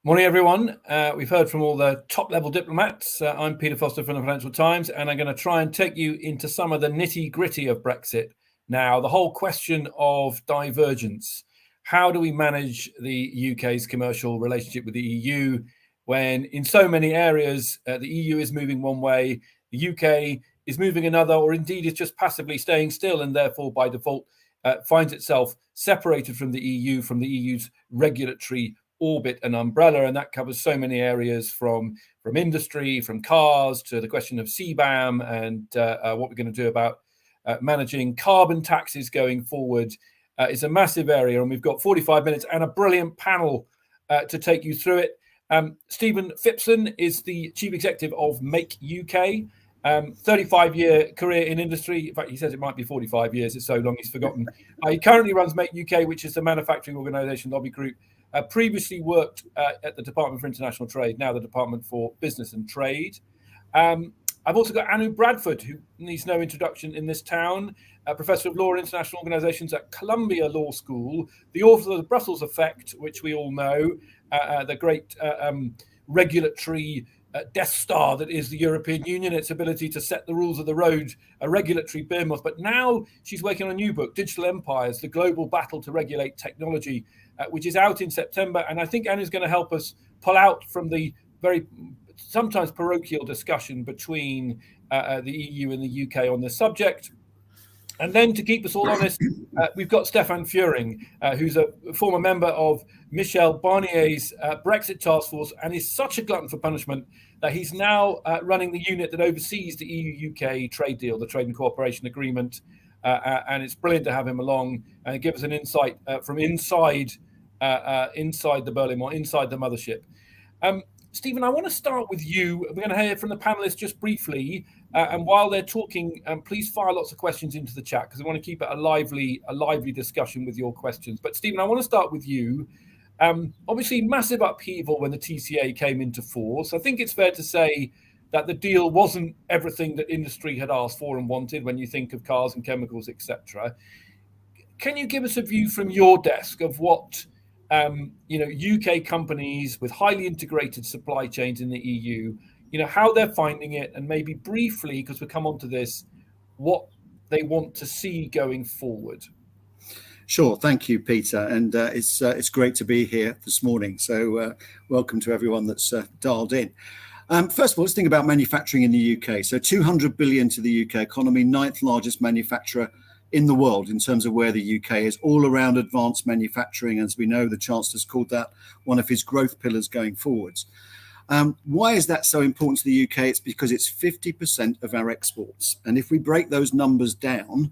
Morning, everyone. We've heard from all the top-level diplomats. I'm Peter Foster from the Financial Times, and I'm going to try and take you into some of the nitty-gritty of Brexit. Now, the whole question of divergence. How do we manage the UK's commercial relationship with the EU when in so many areas the EU is moving one way, the UK is moving another, or indeed is just passively staying still and therefore by default finds itself separated from the EU, from the EU's regulatory orbit and umbrella, and that covers so many areas from industry, from cars to the question of CBAM and what we're going to do about managing carbon taxes going forward. It's a massive area, and we've got 45 minutes and a brilliant panel to take you through it. Stephen Phipson is the Chief Executive of Make UK. 35-year career in industry. In fact, he says it might be 45 years. It's so long he's forgotten. He currently runs Make UK, which is the manufacturing organisation lobby group. Previously worked at the Department for International Trade, now the Department for Business and Trade. I've also got Anu Bradford, who needs no introduction in this town, Professor of Law and International Organisations at Columbia Law School, the author of The Brussels Effect, which we all know, the great regulatory Death Star that is the European Union, its ability to set the rules of the road, a regulatory behemoth. But now she's working on a new book, Digital Empires, the Global Battle to Regulate Technology, which is out in September. And I think Anna's going to help us pull out from the very sometimes parochial discussion between the EU and the UK on this subject. And then to keep us all honest, we've got Stefan Furing, who's a former member of Michel Barnier's Brexit task force and is such a glutton for punishment that he's now running the unit that oversees the EUUK trade deal, the Trade and Cooperation Agreement. And it's brilliant to have him along and give us an insight from inside the Berlin Wall, inside the mothership. Stephen, I want to start with you. We're going to hear from the panelists just briefly. And while they're talking, please fire lots of questions into the chat because I want to keep it a lively discussion with your questions. But Stephen, I want to start with you. Obviously, massive upheaval when the TCA came into force. I think it's fair to say that the deal wasn't everything that industry had asked for and wanted when you think of cars and chemicals, etc. Can you give us a view from your desk of what UK companies with highly integrated supply chains in the EU, how they're finding it, and maybe briefly, because we'll come on to this, what they want to see going forward? Sure, thank you, Peter, and it's great to be here this morning. So welcome to everyone that's dialed in. First of all, let's think about manufacturing in the UK. So 200 billion to the UK economy, 9th largest manufacturer in the world in terms of where the UK is, all around advanced manufacturing. As we know, the Chancellor's called that one of his growth pillars going forwards. Why is that so important to the UK? It's because it's 50% of our exports. And if we break those numbers down,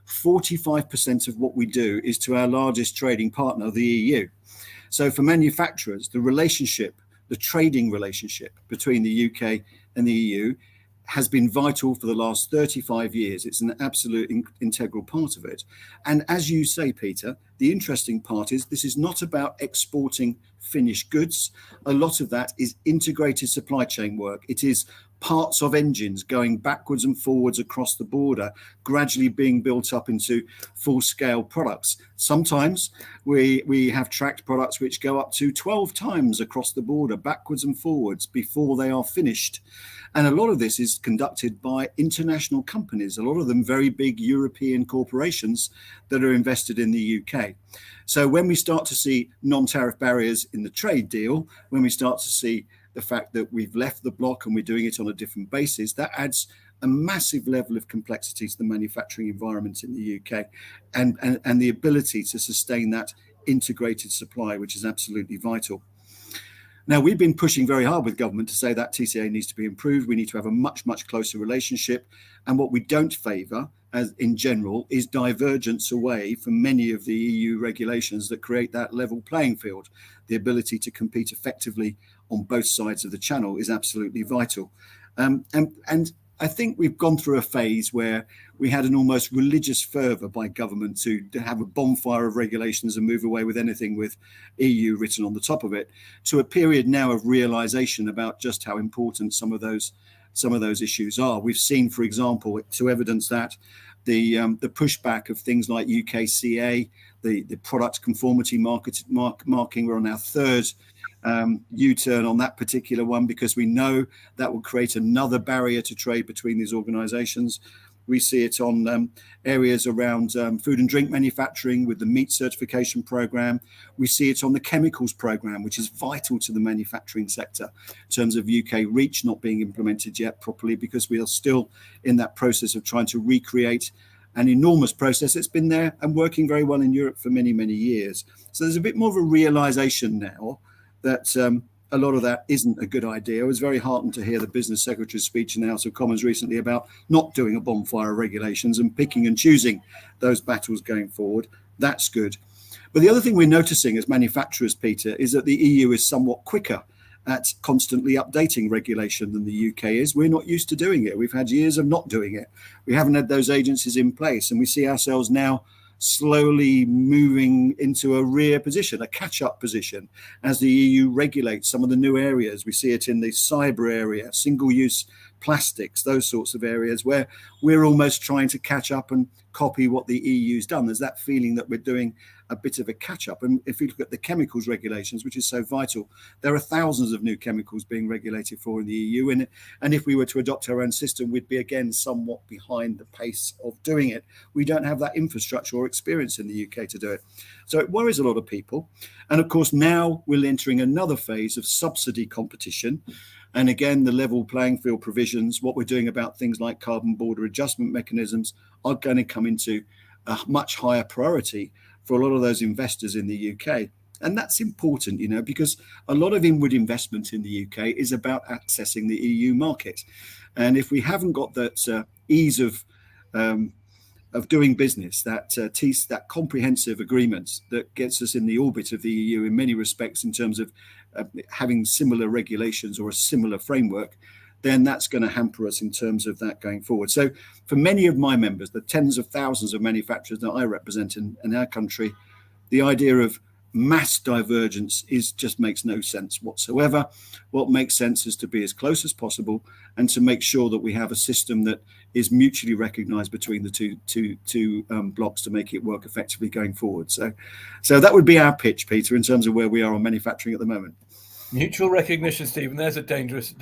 45% of what we do is to our largest trading partner, the EU. So for manufacturers, the trading relationship between the UK and the EU has been vital for the last 35 years. It's an absolute integral part of it. And as you say, Peter, the interesting part is this is not about exporting finished goods. A lot of that is integrated supply chain work. It is parts of engines going backwards and forwards across the border, gradually being built up into full-scale products. Sometimes we have tracked products which go up to 12 times across the border, backwards and forwards, before they are finished. And a lot of this is conducted by international companies, a lot of them very big European corporations that are invested in the UK. So when we start to see non-tariff barriers in the trade deal, when we start to see the fact that we've left the block and we're doing it on a different basis, that adds a massive level of complexity to the manufacturing environment in the UK and the ability to sustain that integrated supply, which is absolutely vital. Now, we've been pushing very hard with government to say that TCA needs to be improved. We need to have a much, much closer relationship. And what we don't favour, as in general, is divergence away from many of the EU regulations that create that level playing field. The ability to compete effectively on both sides of the channel is absolutely vital. And I think we've gone through a phase where we had an almost religious fervour by government to have a bonfire of regulations and move away with anything with EU written on the top of it, to a period now of realisation about just how important some of those issues are. We've seen, for example, to evidence that, the pushback of things like UKCA, the product conformity marking. We're on our third U-turn on that particular one, because we know that will create another barrier to trade between these organizations. We see it on areas around food and drink manufacturing with the meat certification program. We see it on the chemicals program, which is vital to the manufacturing sector in terms of UK REACH not being implemented yet properly, because we are still in that process of trying to recreate an enormous process that's been there and working very well in Europe for many, many years. So there's a bit more of a realization now that a lot of that isn't a good idea. I was very heartened to hear the business secretary's speech in the House of Commons recently about not doing a bonfire of regulations and picking and choosing those battles going forward. That's good. But the other thing we're noticing as manufacturers, Peter, is that the EU is somewhat quicker at constantly updating regulation than the UK is. We're not used to doing it. We've had years of not doing it. We haven't had those agencies in place, and we see ourselves now slowly moving into a rear position, a catch-up position, as the EU regulates some of the new areas. We see it in the cyber area, single-use plastics, those sorts of areas where we're almost trying to catch up and copy what the EU's done. There's that feeling that we're doing a bit of a catch-up. And if you look at the chemicals regulations, which is so vital, there are thousands of new chemicals being regulated for in the EU. And if we were to adopt our own system, we'd be again somewhat behind the pace of doing it. We don't have that infrastructure or experience in the UK to do it. So it worries a lot of people. And of course, now we're entering another phase of subsidy competition. And again, the level playing field provisions, what we're doing about things like carbon border adjustment mechanisms, are going to come into a much higher priority for a lot of those investors in the UK. And that's important, you know, because a lot of inward investment in the UK is about accessing the EU market. And if we haven't got that ease of doing business, that comprehensive agreement that gets us in the orbit of the EU in many respects in terms of having similar regulations or a similar framework, then that's going to hamper us in terms of that going forward. So for many of my members, the tens of thousands of manufacturers that I represent in our country, the idea of mass divergence just makes no sense whatsoever. What makes sense is to be as close as possible and to make sure that we have a system that is mutually recognized between the two blocks to make it work effectively going forward. So that would be our pitch, Peter, in terms of where we are on manufacturing at the moment. Mutual recognition, Stephen. There's a dangerous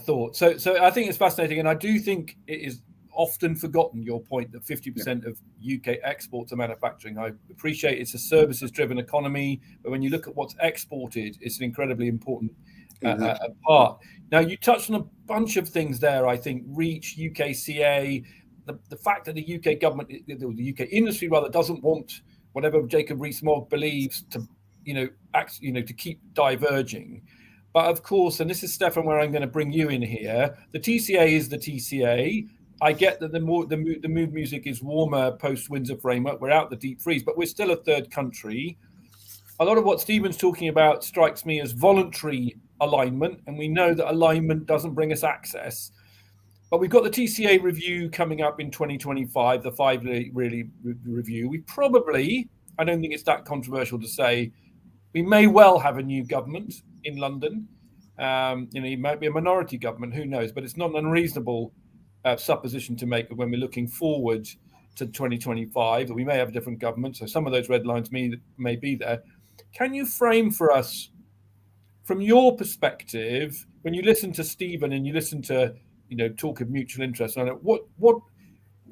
thought. So I think it's fascinating, and I do think it is often forgotten, your point that 50% of UK exports are manufacturing. I appreciate it's a services-driven economy, but when you look at what's exported, it's an incredibly important part. Now, you touched on a bunch of things there. I think REACH, UKCA, the fact that the UK government, the UK industry rather, doesn't want whatever Jacob Rees-Mogg believes to to keep diverging. But of course, and this is, Stefan, where I'm going to bring you in here, the TCA is the TCA. I get that the mood music is warmer post-Windsor framework. We're out the deep freeze, but we're still a third country. A lot of what Stephen's talking about strikes me as voluntary alignment, and we know that alignment doesn't bring us access. But we've got the TCA review coming up in 2025, the 5-year review. We probably, I don't think it's that controversial to say, we may well have a new government in London. It might be a minority government, who knows? But it's not an unreasonable supposition to make when we're looking forward to 2025 that we may have a different government. So some of those red lines may be there. Can you frame for us, from your perspective, when you listen to Stephen and you listen to talk of mutual interest,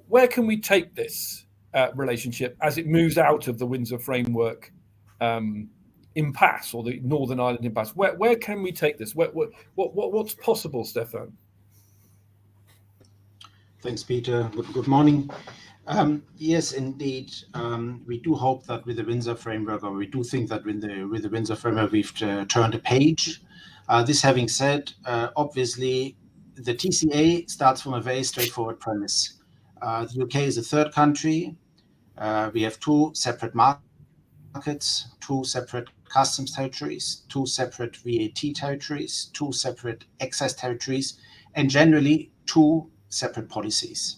where can we take this relationship as it moves out of the Windsor framework impasse or the Northern Ireland impasse? Where can we take this? What's possible, Stefan? Thanks, Peter. Good morning. Yes, indeed. We do hope that with the Windsor framework, or we do think that with the Windsor framework, we've turned a page. This having said, obviously, the TCA starts from a very straightforward premise. The UK is a third country. We have two separate markets, two separate customs territories, two separate VAT territories, two separate excise territories, and generally two separate policies.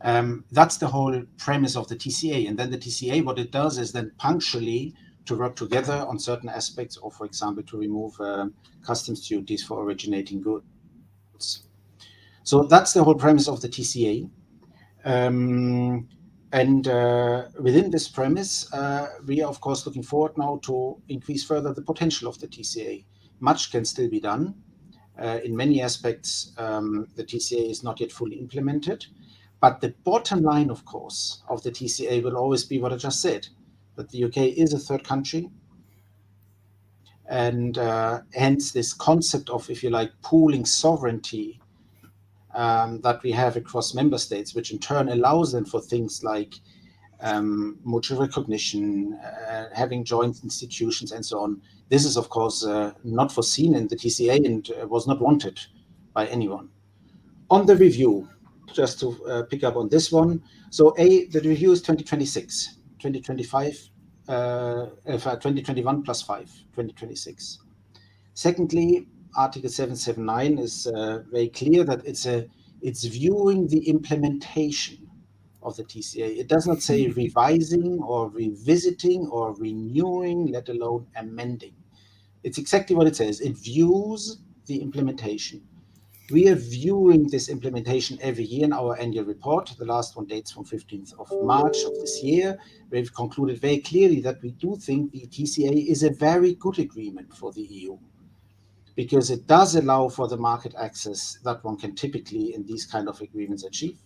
That's the whole premise of the TCA. And then the TCA, what it does is then punctually to work together on certain aspects, or for example, to remove customs duties for originating goods. So that's the whole premise of the TCA. And within this premise, we are, of course, looking forward now to increase further the potential of the TCA. Much can still be done. In many aspects, the TCA is not yet fully implemented. But the bottom line, of course, of the TCA will always be what I just said, that the UK is a third country. And hence this concept of, if you like, pooling sovereignty that we have across member states, which in turn allows them for things like mutual recognition, having joint institutions, and so on. This is, of course, not foreseen in the TCA and was not wanted by anyone. On the review, just to pick up on this one. So the review is 2026, 2025, 2021 plus 5, 2026. Secondly, Article 779 is very clear that it's viewing the implementation of the TCA. It does not say revising or revisiting or renewing, let alone amending. It's exactly what it says. It views the implementation. We are viewing this implementation every year in our annual report. The last one dates from 15th of March of this year. We've concluded very clearly that we do think the TCA is a very good agreement for the EU, because it does allow for the market access that one can typically in these kind of agreements achieve.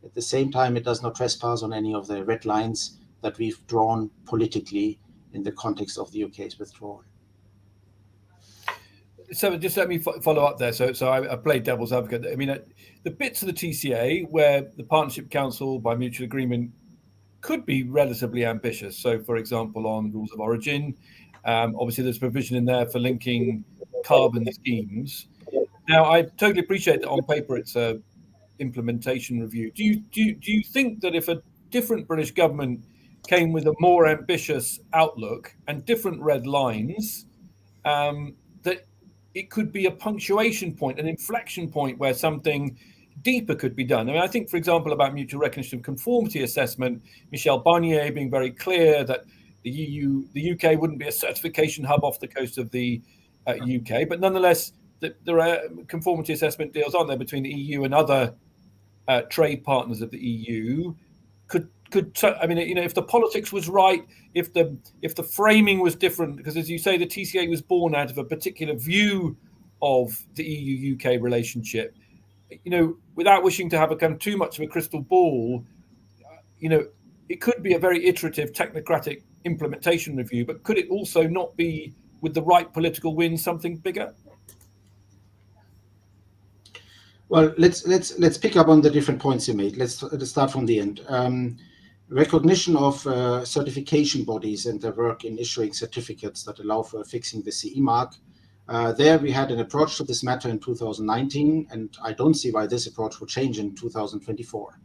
At the same time, it does not trespass on any of the red lines that we've drawn politically in the context of the UK's withdrawal. So just let me follow up there. So I played devil's advocate. I mean, the bits of the TCA where the Partnership Council by mutual agreement could be relatively ambitious. So, for example, on rules of origin, obviously there's provision in there for linking carbon schemes. Now, I totally appreciate that on paper it's a implementation review. Do you think that if a different British government came with a more ambitious outlook and different red lines, that it could be a punctuation point, an inflection point where something deeper could be done? I mean, I think, for example, about mutual recognition of conformity assessment, Michel Barnier being very clear that the UK wouldn't be a certification hub off the coast of the UK, but nonetheless, there are conformity assessment deals, aren't there, between the EU and other trade partners of the EU. I mean, you know, if the politics was right, if the framing was different, because as you say, the TCA was born out of a particular view of the EU-UK relationship. You know, without wishing to have become too much of a crystal ball, you know, it could be a very iterative, technocratic implementation review, but could it also not be, with the right political win, something bigger? Well, let's pick up on the different points you made. Let's start from the end. Recognition of certification bodies and their work in issuing certificates that allow for fixing the CE mark. There we had an approach to this matter in 2019, and I don't see why this approach will change in 2024.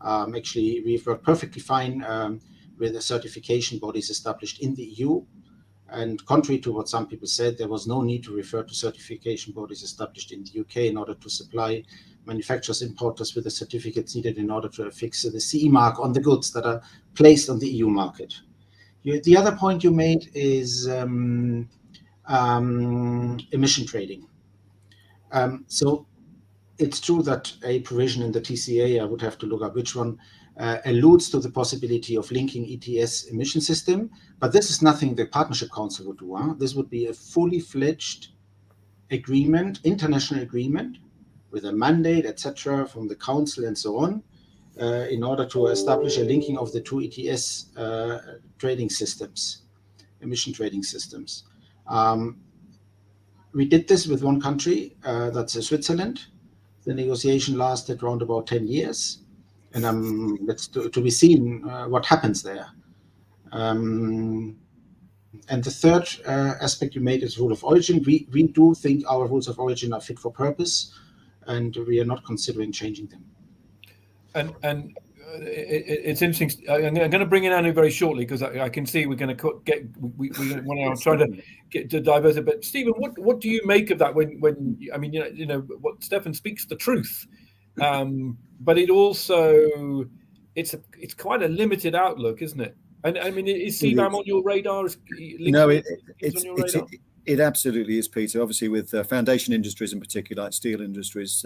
Actually, we've worked perfectly fine with the certification bodies established in the EU. And contrary to what some people said, there was no need to refer to certification bodies established in the UK in order to supply manufacturers, importers with the certificates needed in order to affix the CE mark on the goods that are placed on the EU market. The other point you made is emission trading. So it's true that a provision in the TCA, I would have to look up which one, alludes to the possibility of linking ETS emission system, but this is nothing the Partnership Council would do. This would be a fully fledged agreement, international agreement, with a mandate, etc., from the Council and so on, in order to establish a linking of the two ETS trading systems, emission trading systems. We did this with one country, that's Switzerland. The negotiation lasted around about 10 years. And it's to be seen what happens there. And the third aspect you made is rule of origin. We do think our rules of origin are fit for purpose, and we are not considering changing them. And it's interesting. I'm going to bring in Anu very shortly, because I can see we're going to get. I'm trying to get to divert it. But Stephen, what do you make of that? When I mean, you know what Stefan speaks the truth. But it also, it's quite a limited outlook, isn't it? And I mean, is CBAM on your radar? No, it absolutely is, Peter. Obviously, with foundation industries in particular, like steel industries,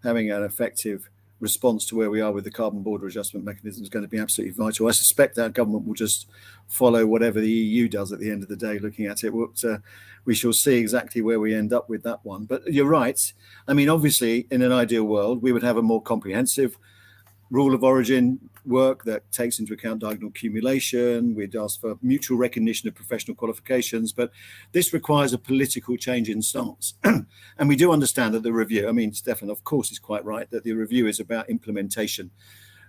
having an effective response to where we are with the carbon border adjustment mechanism is going to be absolutely vital. I suspect our government will just follow whatever the EU does at the end of the day, looking at it. We shall see exactly where we end up with that one. But you're right. I mean, obviously, in an ideal world, we would have a more comprehensive rule of origin work that takes into account diagonal accumulation. We'd ask for mutual recognition of professional qualifications, but this requires a political change in stance. And we do understand that the review, I mean, Stefan, of course, is quite right that the review is about implementation,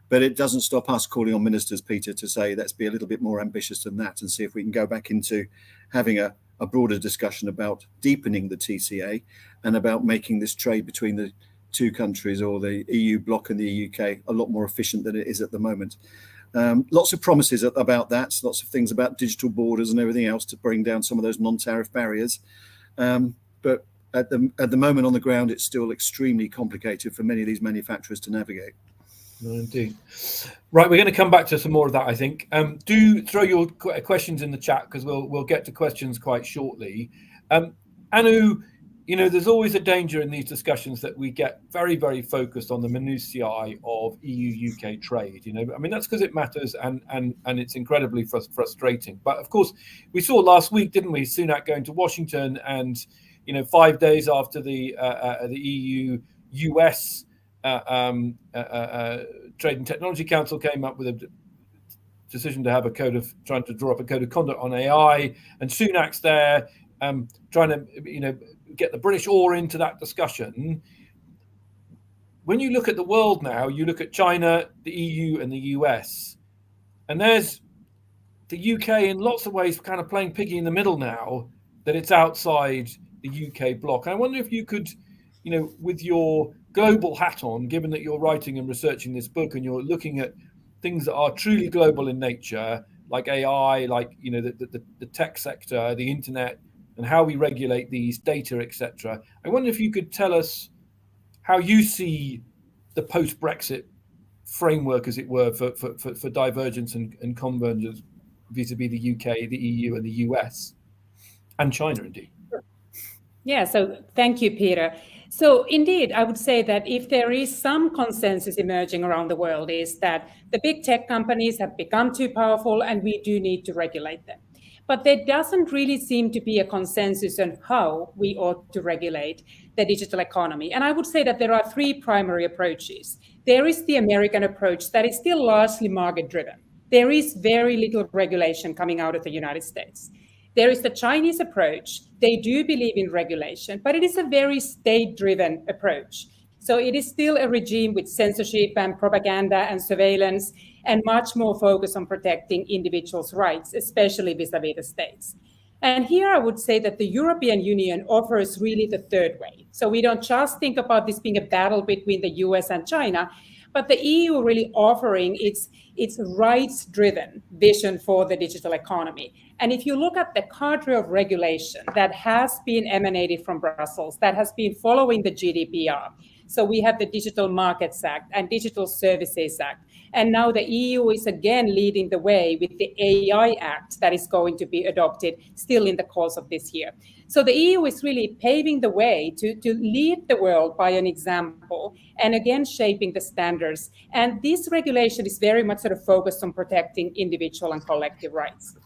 but it doesn't stop us calling on ministers, Peter, to say, let's be a little bit more ambitious than that and see if we can go back into having a broader discussion about deepening the TCA and about making this trade between the two countries, or the EU bloc and the EUUK, a lot more efficient than it is at the moment. Lots of promises about that, lots of things about digital borders and everything else to bring down some of those non-tariff barriers. But at the moment on the ground, it's still extremely complicated for many of these manufacturers to navigate. No, indeed. Right, we're going to come back to some more of that, I think. Do throw your questions in the chat, because we'll get to questions quite shortly. Anu, you know, there's always a danger in these discussions that we get very, very focused on the minutiae of EU-UK trade. You know, I mean, that's because it matters and it's incredibly frustrating. But of course, we saw last week, didn't we, Sunak going to Washington, and, you know, 5 days after the EU-US Trade and Technology Council came up with a decision to have trying to draw up a code of conduct on AI, and Sunak's there trying to, you know, get the British oar into that discussion. When you look at the world now, you look at China, the EU, and the US, and there's the UK in lots of ways kind of playing piggy in the middle now, that it's outside the UK bloc. I wonder if you could, you know, with your global hat on, given that you're writing and researching this book and you're looking at things that are truly global in nature, like AI, like, you know, the tech sector, the internet, and how we regulate these data, etc. I wonder if you could tell us how you see the post-Brexit framework, as it were, for divergence and convergence vis-a-vis the UK, the EU, and the US, and China, indeed. Yeah, so thank you, Peter. So indeed, I would say that if there is some consensus emerging around the world, is that the big tech companies have become too powerful and we do need to regulate them. But there doesn't really seem to be a consensus on how we ought to regulate the digital economy. And I would say that there are three primary approaches. There is the American approach that is still largely market-driven. There is very little regulation coming out of the United States. There is the Chinese approach. They do believe in regulation, but it is a very state-driven approach. So it is still a regime with censorship and propaganda and surveillance, and much more focus on protecting individuals' rights, especially vis-a-vis the states. And here I would say that the European Union offers really the third way. So we don't just think about this being a battle between the US and China, but the EU really offering its rights-driven vision for the digital economy. And if you look at the cadre of regulation that has been emanated from Brussels, that has been following the GDPR, so we have the Digital Markets Act and Digital Services Act. And now the EU is again leading the way with the AI Act that is going to be adopted still in the course of this year. So the EU is really paving the way to lead the world by an example, and again shaping the standards. And this regulation is very much sort of focused on protecting individual and collective rights.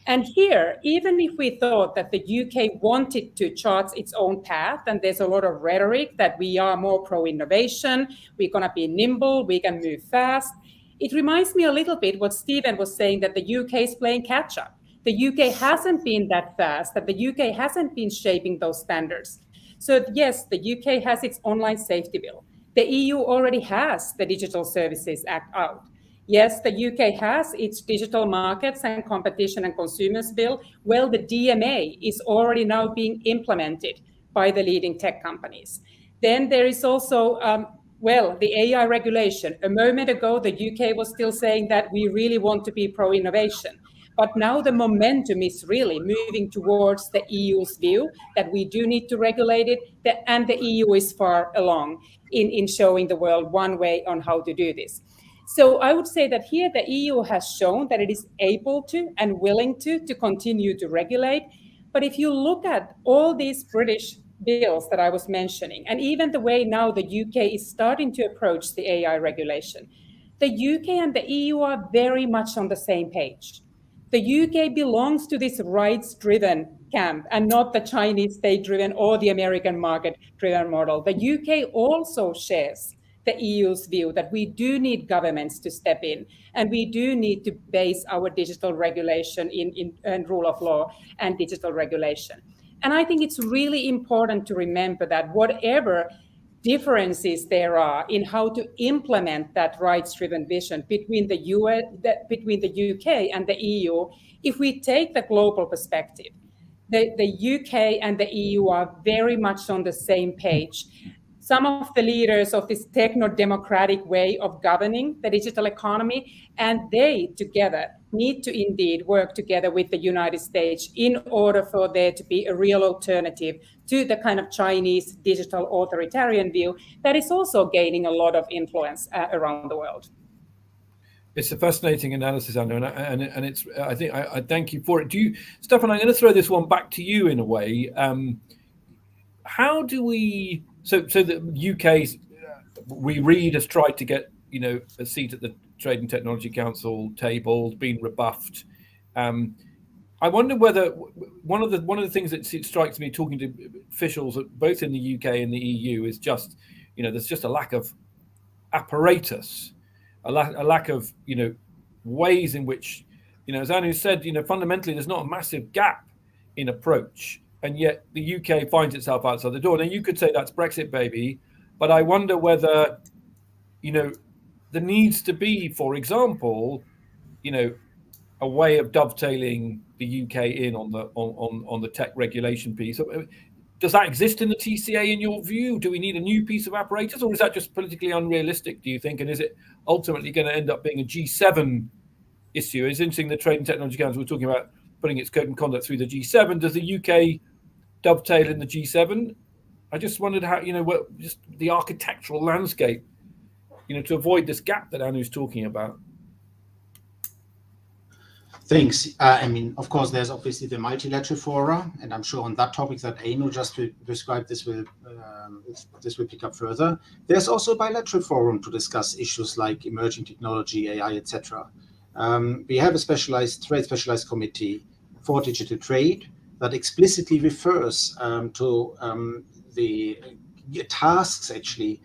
And here, even if we thought that the UK wanted to chart its own path, and there's a lot of rhetoric that we are more pro-innovation, we're going to be nimble, we can move fast, it reminds me a little bit what Stephen was saying, that the UK is playing catch-up. The UK hasn't been that fast, that the UK hasn't been shaping those standards. So yes, the UK has its online safety bill. The EU already has the Digital Services Act out. Yes, the UK has its Digital Markets and Competition and Consumers Bill. Well, the DMA is already now being implemented by the leading tech companies. Then there is also, the AI regulation. A moment ago, the UK was still saying that we really want to be pro-innovation. But now the momentum is really moving towards the EU's view that we do need to regulate it, and the EU is far along in showing the world one way on how to do this. So I would say that here the EU has shown that it is able to and willing to continue to regulate. But if you look at all these British bills that I was mentioning, and even the way now the UK is starting to approach the AI regulation, the UK and the EU are very much on the same page. The UK belongs to this rights-driven camp and not the Chinese state-driven or the American market-driven model. The UK also shares the EU's view that we do need governments to step in, and we do need to base our digital regulation in rule of law and digital regulation. And I think it's really important to remember that whatever differences there are in how to implement that rights-driven vision between the UK and the EU, if we take the global perspective, the UK and the EU are very much on the same page. Some of the leaders of this techno-democratic way of governing the digital economy, and they together need to indeed work together with the United States in order for there to be a real alternative to the kind of Chinese digital authoritarian view that is also gaining a lot of influence around the world. It's a fascinating analysis, Anna, and it's. I think I thank you for it. Stefan? I'm going to throw this one back to you in a way. How do we? So the UK's we read has tried to get a seat at the Trade and Technology Council table, been rebuffed. I wonder whether one of the things that strikes me talking to officials both in the UK and the EU is just there's just a lack of apparatus, a lack of ways in which as Anu said fundamentally there's not a massive gap in approach. And yet the UK finds itself outside the door. Now, you could say that's Brexit, baby, but I wonder whether, there needs to be, for example, a way of dovetailing the UK in on the tech regulation piece. Does that exist in the TCA in your view? Do we need a new piece of apparatus, or is that just politically unrealistic, do you think? And is it ultimately going to end up being a G7 issue? It's interesting the Trade and Technology Council we're talking about putting its code and conduct through the G7. Does the UK dovetail in the G7? I just wondered how, just the architectural landscape, to avoid this gap that Anu's talking about. Thanks. I mean, of course, there's obviously the multilateral fora, and I'm sure on that topic that Anu just described, this will pick up further. There's also a bilateral forum to discuss issues like emerging technology, AI, etc. We have a specialized committee for digital trade that explicitly refers to the tasks, actually,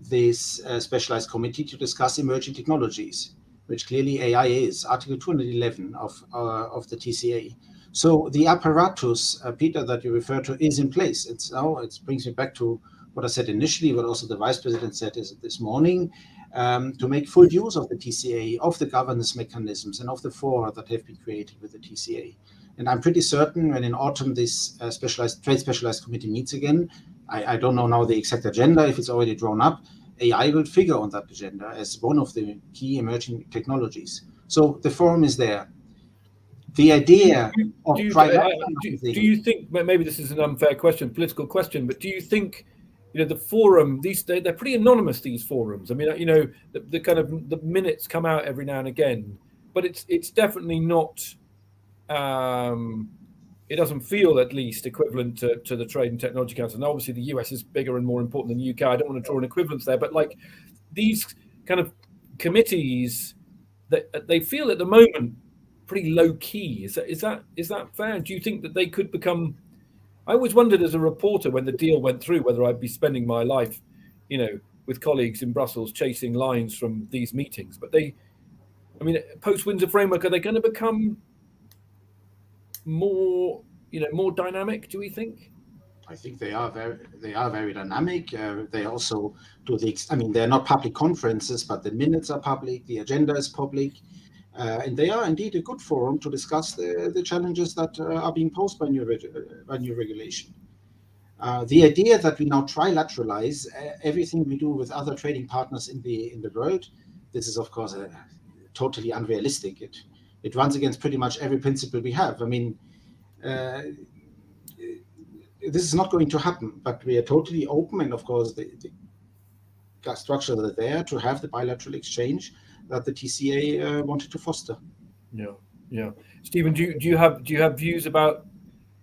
this specialized committee to discuss emerging technologies, which clearly AI is, Article 211 of the TCA. So the apparatus, Peter, that you refer to is in place. It brings me back to what I said initially, but also the Vice President said this morning, to make full use of the TCA, of the governance mechanisms, and of the fora that have been created with the TCA. And I'm pretty certain when in autumn this trade specialized committee meets again, I don't know now the exact agenda, if it's already drawn up, AI will figure on that agenda as one of the key emerging technologies. So the forum is there. The idea of do you think, maybe this is an unfair question, political question, but do you think the forum, they're pretty anonymous, these forums? I mean, the kind of the minutes come out every now and again, but it's definitely not. It doesn't feel, at least, equivalent to the Trade and Technology Council. Now, obviously, the US is bigger and more important than the UK. I don't want to draw an equivalence there, but like these kind of committees, that they feel at the moment pretty low key. Is that fair? Do you think that they could become? I always wondered as a reporter when the deal went through whether I'd be spending my life, with colleagues in Brussels chasing lines from these meetings. But post-Windsor framework, are they going to become more dynamic, do we think? I think they are very dynamic. They also they're not public conferences, but the minutes are public, the agenda is public, and they are indeed a good forum to discuss the challenges that are being posed by new regulation. The idea that we now trilateralize everything we do with other trading partners in the world, this is of course totally unrealistic. It runs against pretty much every principle we have. I mean, this is not going to happen, but we are totally open, and of course the structures are there to have the bilateral exchange that the TCA wanted to foster. Yeah. Stephen, do you have views about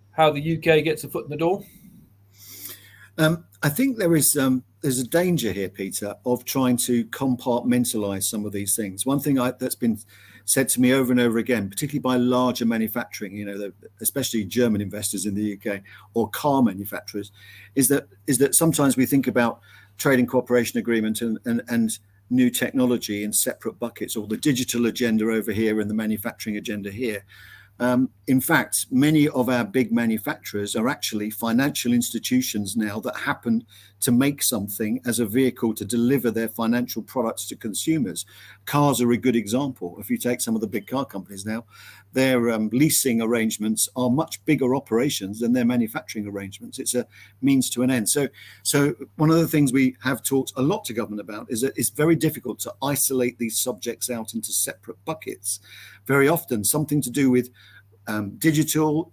how the UK gets a foot in the door? I think there's a danger here, Peter, of trying to compartmentalize some of these things. One thing that's been said to me over and over again, particularly by larger manufacturing, especially German investors in the UK or car manufacturers, is that sometimes we think about trade and cooperation agreement and new technology in separate buckets, or the digital agenda over here and the manufacturing agenda here. In fact, many of our big manufacturers are actually financial institutions now that happen to make something as a vehicle to deliver their financial products to consumers. Cars are a good example. If you take some of the big car companies now, their leasing arrangements are much bigger operations than their manufacturing arrangements. It's a means to an end. So one of the things we have talked a lot to government about is that it's very difficult to isolate these subjects out into separate buckets. Very often something to do with digital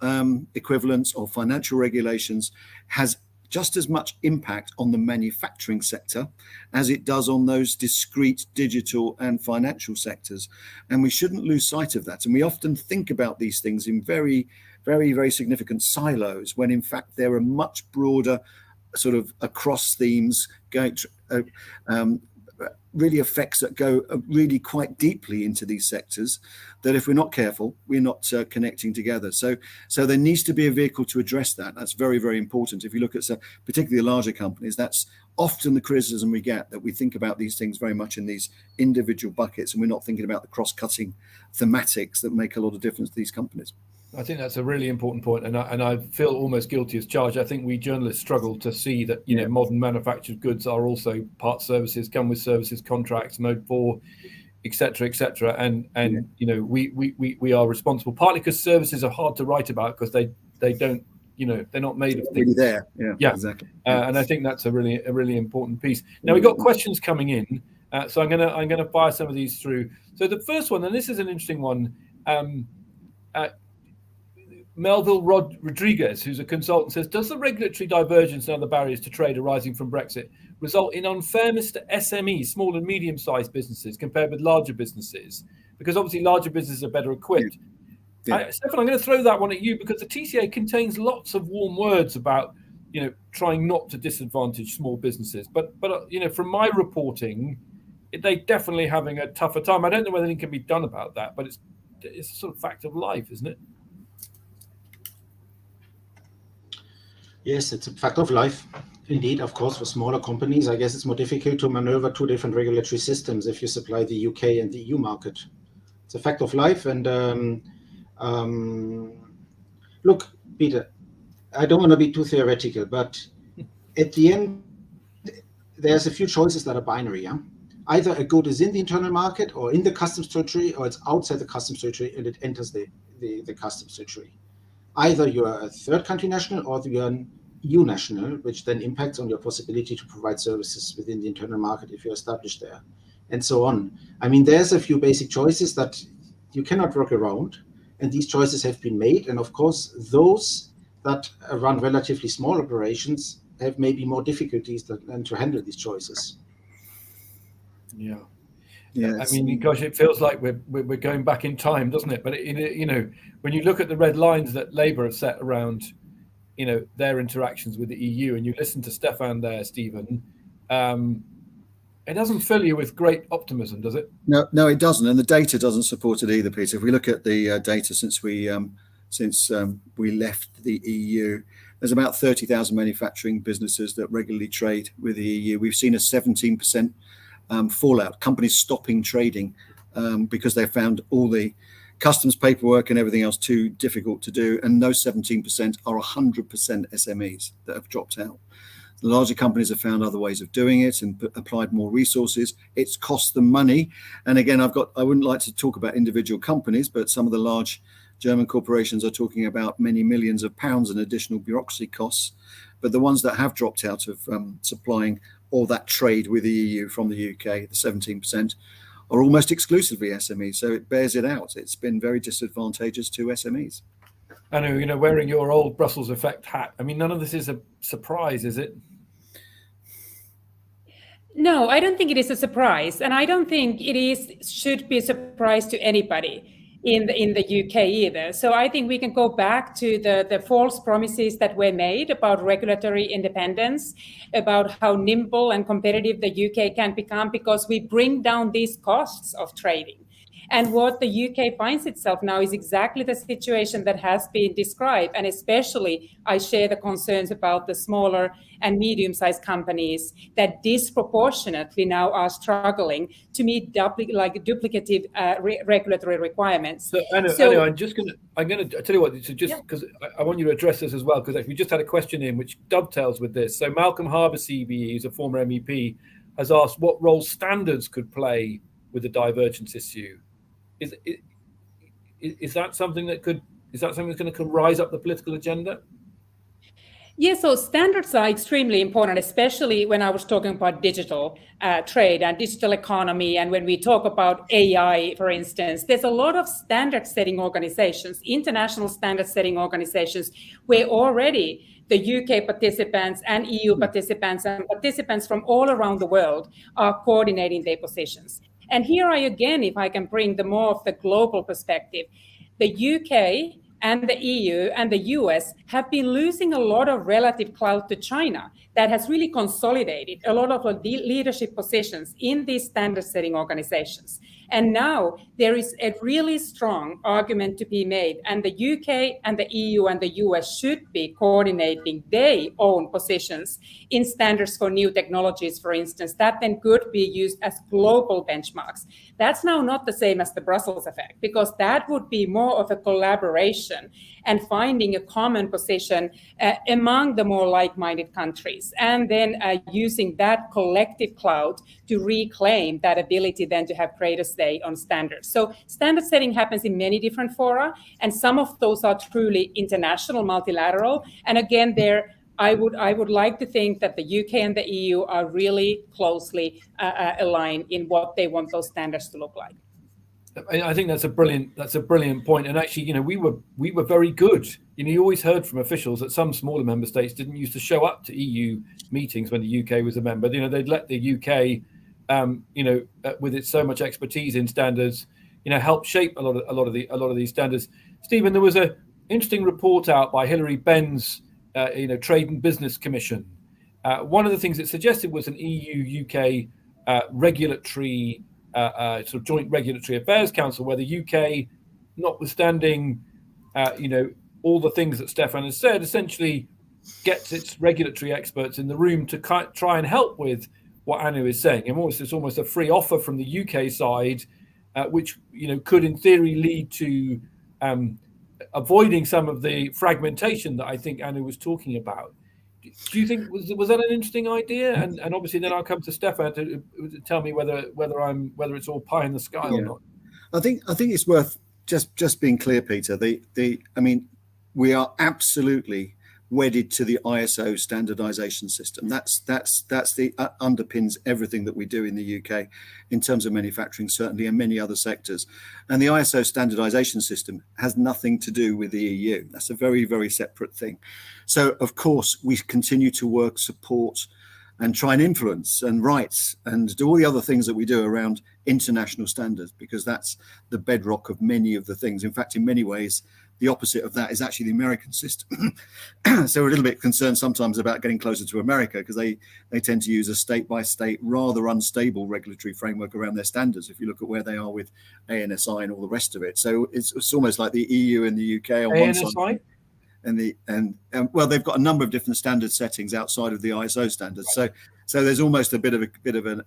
equivalents or financial regulations has just as much impact on the manufacturing sector as it does on those discrete digital and financial sectors. And we shouldn't lose sight of that. And we often think about these things in very, very, very significant silos, when in fact there are much broader sort of across themes going really effects that go really quite deeply into these sectors, that if we're not careful, we're not connecting together. So there needs to be a vehicle to address that. That's very, very important. If you look at particularly the larger companies, that's often the criticism we get, that we think about these things very much in these individual buckets, and we're not thinking about the cross-cutting thematics that make a lot of difference to these companies. I think that's a really important point, and I feel almost guilty as charged. I think we journalists struggle to see that modern manufactured goods are also part services, come with services contracts, mode 4, etc., and we are responsible partly because services are hard to write about because they don't they're not made of things. Really there, yeah, exactly. And I think that's a really important piece. Now we've got questions coming in, so I'm gonna fire some of these through. So the first one, and this is an interesting one. Melville Rodriguez, who's a consultant, says, does the regulatory divergence and other barriers to trade arising from Brexit result in unfairness to SMEs, small and medium-sized businesses, compared with larger businesses? Because obviously larger businesses are better equipped. Yeah. Stefan, I'm going to throw that one at you, because the TCA contains lots of warm words about trying not to disadvantage small businesses. But from my reporting, they're definitely having a tougher time. I don't know whether anything can be done about that, but it's a sort of fact of life, isn't it? Yes, it's a fact of life. Indeed, of course, for smaller companies, I guess it's more difficult to maneuver two different regulatory systems if you supply the UK and the EU market. It's a fact of life. And look, Peter, I don't want to be too theoretical, but at the end, there's a few choices that are binary. Yeah? Either a good is in the internal market or in the customs territory, or it's outside the customs territory and it enters the customs territory. Either you are a third country national or you are an EU national, which then impacts on your possibility to provide services within the internal market if you're established there, and so on. I mean, there's a few basic choices that you cannot work around, and these choices have been made. And of course, those that run relatively small operations have maybe more difficulties than to handle these choices. Yeah. Yes. I mean, gosh, it feels like we're going back in time, doesn't it? But when you look at the red lines that Labour have set around, their interactions with the EU, and you listen to Stefan there, Stephen, it doesn't fill you with great optimism, does it? No, it doesn't, and the data doesn't support it either, Peter. If we look at the data since we left the EU, there's about 30,000 manufacturing businesses that regularly trade with the EU. We've seen a 17% fallout, companies stopping trading because they found all the customs paperwork and everything else too difficult to do. And those 17% are 100% SMEs that have dropped out. The larger companies have found other ways of doing it and applied more resources. It's cost them money. And again, I wouldn't like to talk about individual companies, but some of the large German corporations are talking about many millions of pounds in additional bureaucracy costs. But the ones that have dropped out of supplying all that trade with the EU from the UK, the 17%, are almost exclusively SMEs. So it bears it out. It's been very disadvantageous to SMEs. I know, wearing your old Brussels effect hat, I mean, none of this is a surprise, is it? No, I don't think it is a surprise. And I don't think should be a surprise to anybody. in the UK either. So I think we can go back to the false promises that were made about regulatory independence, about how nimble and competitive the UK can become, because we bring down these costs of trading. And what the UK finds itself now is exactly the situation that has been described. And especially, I share the concerns about the smaller and medium-sized companies that disproportionately now are struggling to meet duplicative regulatory requirements. So, Anu, I'm gonna tell you what. So just because I want you to address this as well, because we just had a question in which dovetails with this. So Malcolm Harbour CBE, who's a former MEP, has asked what role standards could play with the divergence issue. Is that something that's going to rise up the political agenda? Yes, so standards are extremely important, especially when I was talking about digital trade and digital economy. And when we talk about AI, for instance, there's a lot of standard setting organizations, international standard setting organizations, where already the UK participants and EU participants and participants from all around the world are coordinating their positions. And here if I can bring the more of the global perspective, the UK and the EU and the US have been losing a lot of relative clout to China that has really consolidated a lot of the leadership positions in these standard setting organizations. And now there is a really strong argument to be made, and the UK and the EU and the US should be coordinating their own positions in standards for new technologies, for instance, that then could be used as global benchmarks. That's now not the same as the Brussels effect, because that would be more of a collaboration and finding a common position among the more like-minded countries, and then using that collective clout to reclaim that ability then to have greater say on standards. So standard setting happens in many different fora, and some of those are truly international, multilateral. And again, I would like to think that the UK and the EU are really closely aligned in what they want those standards to look like. I think that's a brilliant point. And actually, we were very good. You always heard from officials that some smaller member states didn't used to show up to EU meetings when the UK was a member. They'd let the UK, with its so much expertise in standards, help shape a lot of these standards. Stephen, there was a interesting report out by Hilary Benn's, Trade and Business Commission. One of the things it suggested was an EU-UK regulatory. Sort of joint regulatory affairs council, where the UK, notwithstanding, all the things that Stefan has said, essentially gets its regulatory experts in the room to try and help with what Anu is saying. And it's almost a free offer from the UK side, which could, in theory, lead to avoiding some of the fragmentation that I think Anu was talking about. Do you think was that an interesting idea? And obviously, then I'll come to Stefan to tell me whether it's all pie in the sky or not. I think it's worth just being clear, Peter. We are absolutely wedded to the ISO standardization system. That's the underpins everything that we do in the UK in terms of manufacturing, certainly, and many other sectors. And the ISO standardization system has nothing to do with the EU. That's a very, very separate thing. So, of course, we continue to work, support, and try and influence and write and do all the other things that we do around international standards, because that's the bedrock of many of the things. In fact, in many ways, the opposite of that is actually the American system. So we're a little bit concerned sometimes about getting closer to America, because they tend to use a state-by-state, rather unstable regulatory framework around their standards, if you look at where they are with ANSI and all the rest of it. So it's almost like the EU and the UK on one side. And well, they've got a number of different standard settings outside of the ISO standards. So there's almost a bit of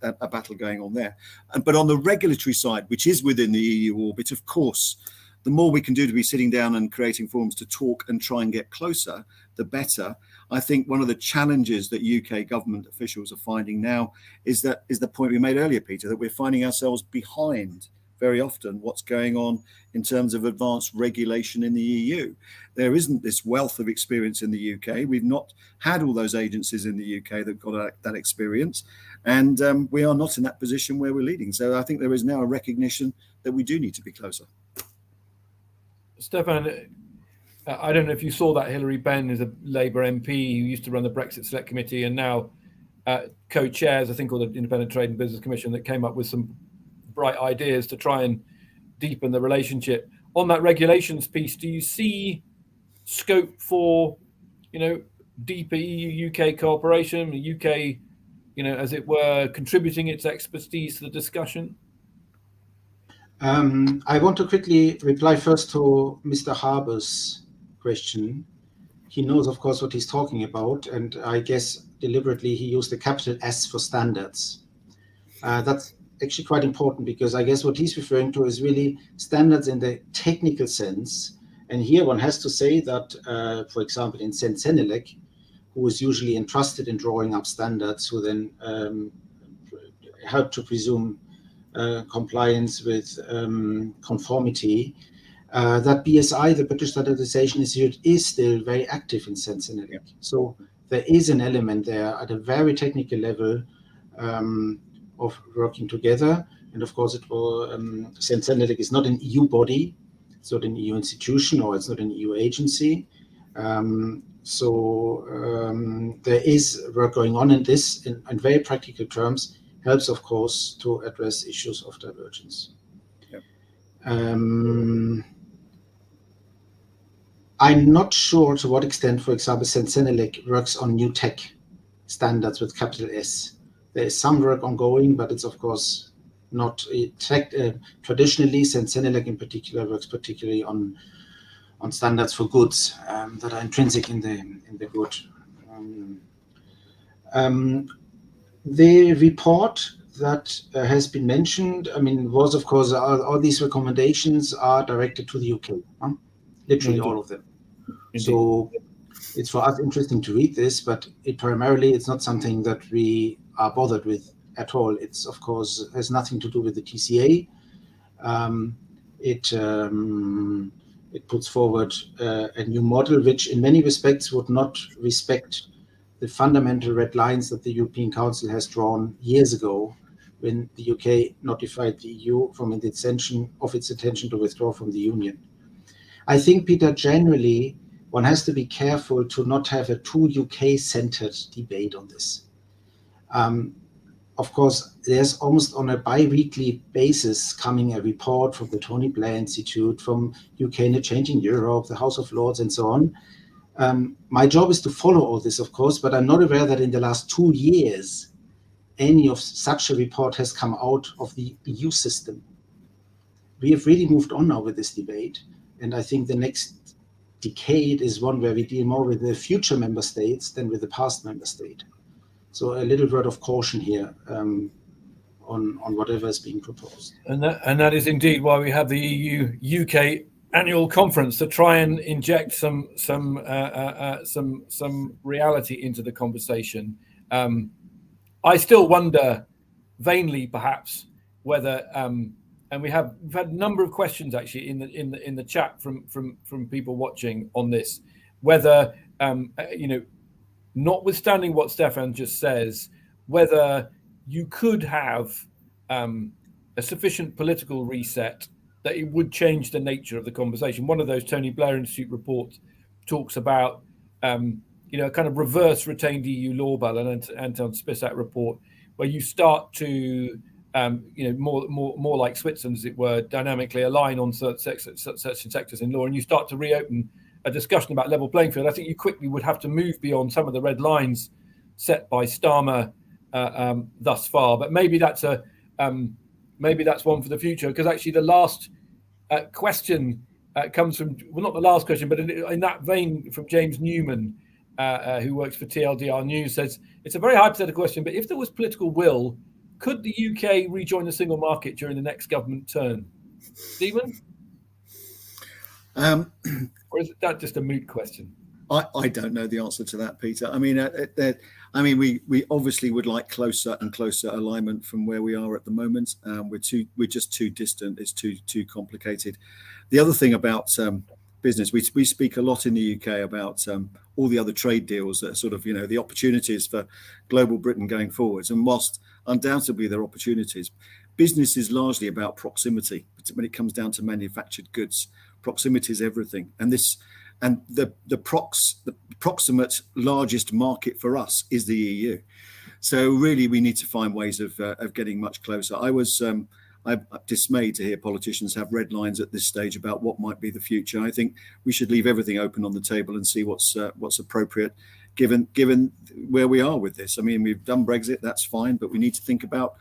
a battle going on there. But on the regulatory side, which is within the EU orbit, of course, the more we can do to be sitting down and creating forums to talk and try and get closer, the better. I think one of the challenges that UK government officials are finding now is the point we made earlier, Peter, that we're finding ourselves behind very often what's going on in terms of advanced regulation in the EU. There isn't this wealth of experience in the UK. We've not had all those agencies in the UK that got that experience, and we are not in that position where we're leading. So I think there is now a recognition that we do need to be closer. Stefan, I don't know if you saw that Hilary Benn is a Labour MP who used to run the Brexit Select Committee and now co-chairs, I think, or the Independent Trade and Business Commission, that came up with some bright ideas to try and deepen the relationship. on that regulations piece, do you see scope for, deeper EU-UK cooperation, the UK, as it were, contributing its expertise to the discussion? I want to quickly reply first to Mr. Harbour's question. He knows, of course, what he's talking about, and I guess deliberately he used the capital S for standards. That's actually quite important, because I guess what he's referring to is really standards in the technical sense. And here one has to say that, for example, in Sensenelec, who is usually entrusted in drawing up standards, who then help to presume compliance with conformity, that BSI, the British Standardization Institute, is still very active in Sensenelec. So there is an element there at a very technical level of working together. And of course, it will. Sensenelec is not an EU body, it's not an EU institution, or it's not an EU agency. So there is work going on in this, in very practical terms, helps, of course, to address issues of divergence. Yep. I'm not sure to what extent, for example, Sensenelec works on new tech standards with capital S. There is some work ongoing, but it's, of course, not traditionally. Sensenelec in particular works particularly on standards for goods that are intrinsic in the good. The report that has been mentioned, was, of course, all these recommendations are directed to the UK, literally all of them. Indeed. So it's for us interesting to read this, but it's not something that we are bothered with at all. It's, of course, has nothing to do with the TCA. It puts forward a new model, which in many respects would not respect the fundamental red lines that the European Council has drawn years ago, when the UK notified the EU from its intention to withdraw from the Union. I think, Peter, generally, one has to be careful to not have a too UK-centered debate on this. Of course, there's almost on a bi-weekly basis coming a report from the Tony Blair Institute, from UK and a Changing Europe, the House of Lords, and so on. My job is to follow all this, of course, but I'm not aware that in the last 2 years, any of such a report has come out of the EU system. We have really moved on now with this debate, and I think the next decade is one where we deal more with the future member states than with the past member state. So a little word of caution here on whatever is being proposed. And that is indeed why we have the EU-UK annual conference, to try and inject some reality into the conversation. I still wonder, vainly perhaps, whether and we've had a number of questions actually in the chat from people watching on this, whether notwithstanding what Stefan just says, whether you could have a sufficient political reset that it would change the nature of the conversation. One of those Tony Blair Institute reports talks about kind of reverse retained EU law bill, and Anton Spisat report, where you start to more like Switzerland, as it were, dynamically align on certain sectors in law, and you start to reopen a discussion about level playing field. I think you quickly would have to move beyond some of the red lines set by Starmer thus far. But maybe that's one for the future, because actually the last question comes from, well, not the last question, but in that vein, from James Newman, who works for TLDR News, says, it's a very hypothetical question, but if there was political will, could the UK rejoin the single market during the next government term? Stephen? Or is that just a moot question? I don't know the answer to that, Peter. We obviously would like closer and closer alignment from where we are at the moment. We're just too distant. It's too complicated. The other thing about business, we speak a lot in the UK about all the other trade deals that are sort of the opportunities for global Britain going forwards. And whilst undoubtedly there are opportunities, business is largely about proximity. When it comes down to manufactured goods, proximity is everything. And the proximate largest market for us is the EU. So really, we need to find ways of getting much closer. I I'm dismayed to hear politicians have red lines at this stage about what might be the future. I think we should leave everything open on the table and see what's appropriate, given where we are with this. I mean, we've done Brexit, that's fine, but we need to think about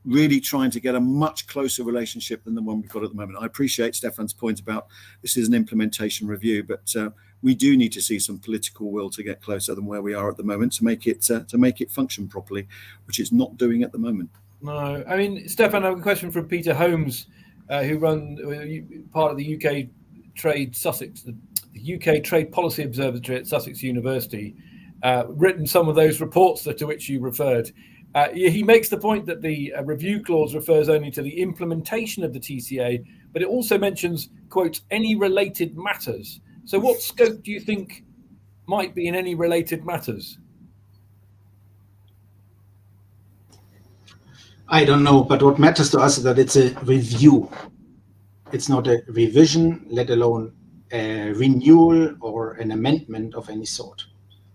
really trying to get a much closer relationship than the one we've got at the moment. I appreciate Stefan's point about this is an implementation review, but we do need to see some political will to get closer than where we are at the moment to make it function properly, which it's not doing at the moment. No, I mean, Stefan, I have a question from Peter Holmes, who runs part of the UK Trade Sussex, the UK Trade Policy Observatory at Sussex University, written some of those reports to which you referred. He makes the point that the review clause refers only to the implementation of the TCA, but it also mentions, quote, any related matters. So what scope do you think might be in any related matters? I don't know, but what matters to us is that it's a review. It's not a revision, let alone a renewal or an amendment of any sort.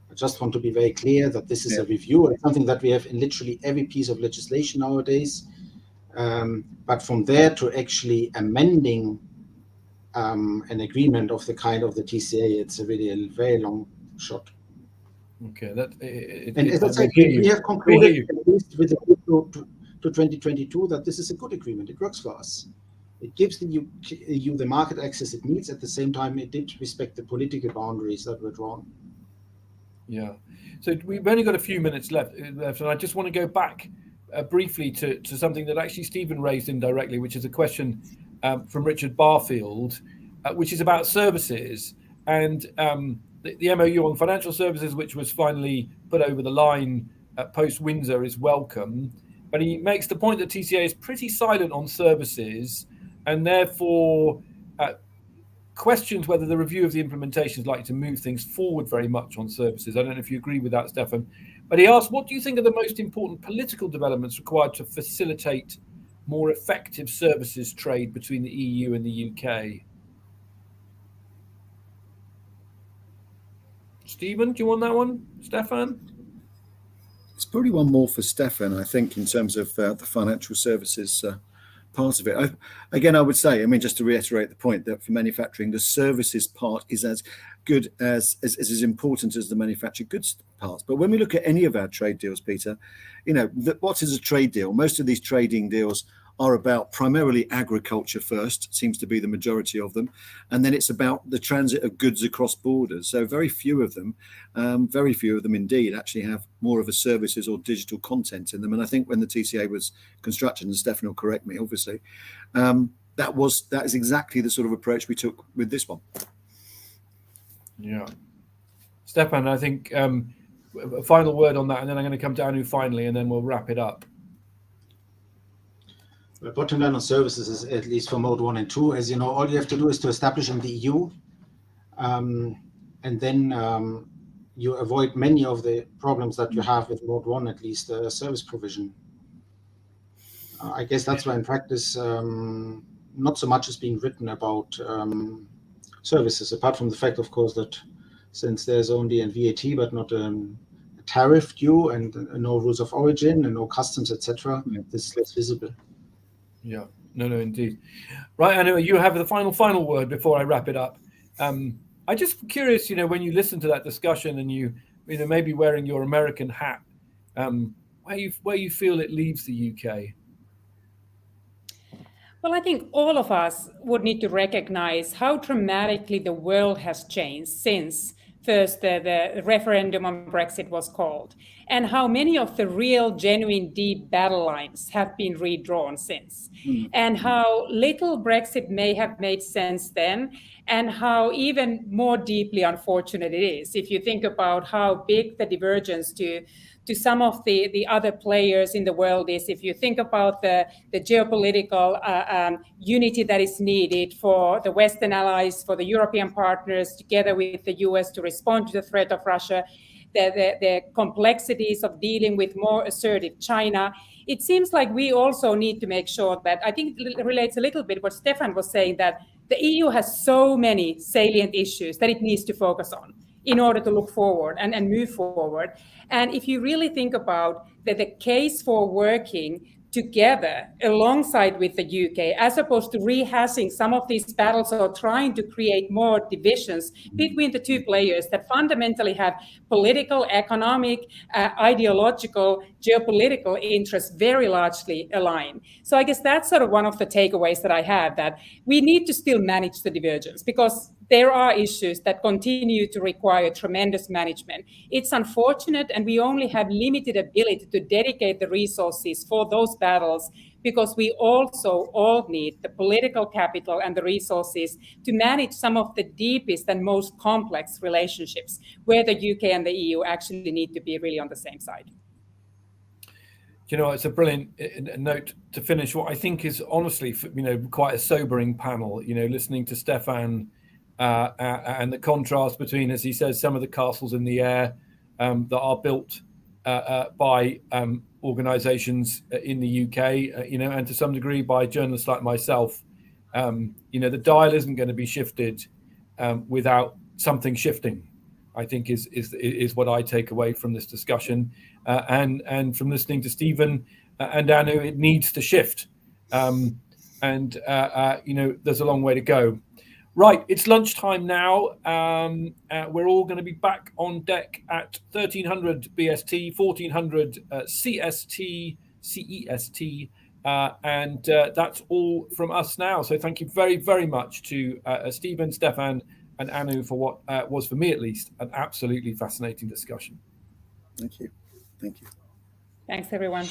I just want to be very clear that this is a review. It's something that we have in literally every piece of legislation nowadays. But from there to actually amending an agreement of the kind of the TCA, it's really a very long shot. Okay, and as I said, we have concluded at least with the to 2022 that this is a good agreement. It works for us. It gives the EU the market access it needs. At the same time, it did respect the political boundaries that were drawn. Yeah. So we've only got a few minutes left, and I just want to go back briefly to something that actually Stephen raised indirectly, which is a question from Richard Barfield, which is about services and the MOU on financial services, which was finally put over the line post-Windsor, is welcome. But he makes the point that TCA is pretty silent on services and therefore questions whether the review of the implementation is likely to move things forward very much on services. I don't know if you agree with that, Stefan. But he asks, what do you think are the most important political developments required to facilitate more effective services trade between the EU and the UK? Stephen, do you want that one? Stefan? It's probably one more for Stefan, I think, in terms of the financial services part of it. Again, I would say, I mean, just to reiterate the point that for manufacturing, the services part is as good as important as the manufactured goods part. But when we look at any of our trade deals, Peter, you know, what is a trade deal? Most of these trading deals are about primarily agriculture first, seems to be the majority of them. And then it's about the transit of goods across borders. So very few of them indeed actually have more of a services or digital content in them. And I think when the TCA was constructed, and Stefan will correct me, obviously, that is exactly the sort of approach we took with this one. Yeah. Stefan, I think a final word on that, and then I'm going to come to Anu finally, and then we'll wrap it up. The bottom line on services is, at least for mode 1 and 2, as you know, all you have to do is to establish in the EU, and then you avoid many of the problems that you have with mode 1, at least service provision. I guess that's why in practice not so much is being written about services, apart from the fact, of course, that since there's only a VAT but not a tariff due and no rules of origin and no customs, etc., this is less visible. Yeah, no, indeed. Right, Anu, you have the final word before I wrap it up. I'm just curious, you know, when you listen to that discussion and you know, maybe wearing your American hat, where you feel it leaves the UK. Well, I think all of us would need to recognize how dramatically the world has changed since first the referendum on Brexit was called, and how many of the real, genuine, deep battle lines have been redrawn since, and how little Brexit may have made sense then, and how even more deeply unfortunate it is. If you think about how big the divergence to some of the other players in the world is, if you think about the geopolitical unity that is needed for the Western allies, for the European partners, together with the US to respond to the threat of Russia, the complexities of dealing with more assertive China, it seems like we also need to make sure that, I think it relates a little bit what Stefan was saying, that the EU has so many salient issues that it needs to focus on in order to look forward and move forward. And if you really think about the case for working together alongside with the UK, as opposed to rehashing some of these battles or trying to create more divisions between the two players that fundamentally have political, economic, ideological, geopolitical interests very largely aligned. So I guess that's sort of one of the takeaways that I have, that we need to still manage the divergence because there are issues that continue to require tremendous management. It's unfortunate, and we only have limited ability to dedicate the resources for those battles because we also all need the political capital and the resources to manage some of the deepest and most complex relationships where the UK and the EU actually need to be really on the same side. You know, it's a brilliant note to finish what I think is honestly, you know, quite a sobering panel, you know, listening to Stefan and the contrast between, as he says, some of the castles in the air that are built by organizations in the UK, you know, and to some degree by journalists like myself. You know, the dial isn't going to be shifted without something shifting, I think is what I take away from this discussion. And from listening to Stephen and Anu, it needs to shift. You know, there's a long way to go. Right, it's lunchtime now. We're all going to be back on deck at 1300 BST, 1400 CEST, and that's all from us now. So thank you very, very much to Stephen, Stefan, and Anu for what was, for me at least, an absolutely fascinating discussion. Thank you. Thank you. Thanks, everyone.